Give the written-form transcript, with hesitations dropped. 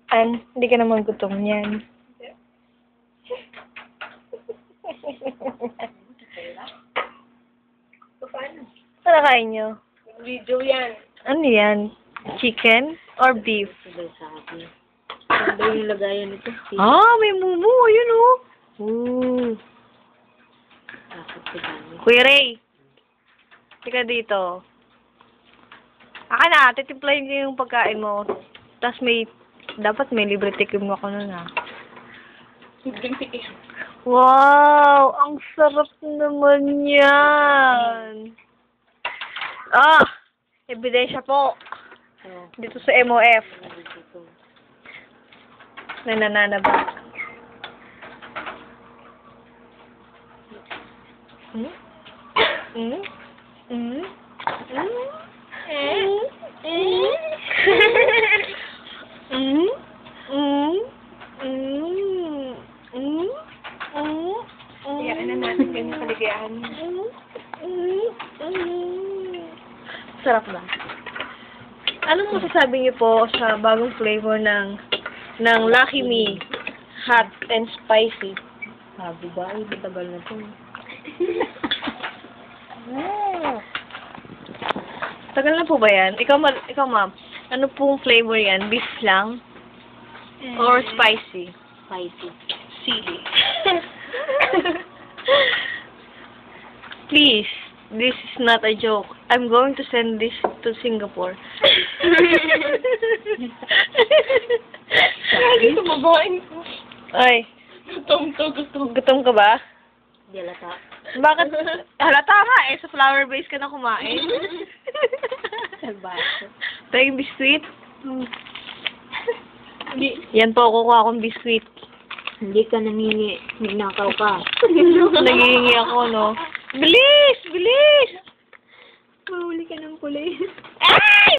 Hindi ka naman gutom yan. Ano kain nyo? Video yan. Ano yan? Chicken or beef? Sabay sabi. Ano ba yung lagayan nito? May mumu. Ayun oh. Ooh. Takot si Dani. Kuya Ray. Tika dito. Na, titimplahin ko yung pagkain mo. Tapos dapat may libre tikim mo ako nun ah. Libreng tikim. Wow! Ang sarap naman yan! Ebidensya po. Dito sa MOF. Nananaba. Hmm? Hmm? Hmm? Kayaan na natin ganyan kaligayahan. Sarap ba? Anong masasabi niyo po sa bagong flavor ng Lucky Me Hot and Spicy? Sabi ba? Ay, matagal na to. Tagal na po ba yan? Ikaw ma'am, ano pong flavor yan? Beef lang? Or spicy? Spicy. Sili. Please, this is not a joke. I'm going to send this to Singapore. Lagi tumabain ko. Ay, Gutom. gutom ka ba? Di alata. Bakit? Halata nga eh, sa flower base ka na kumain. Salbato. Tayong biskuit. Hindi. Yan po, kukuha akong biskuit. Hindi ka nangingi. Ninakaw ka. Nangihingi ako, no? Bilis! Bilis! Mahuli ka ng pulis. Ay!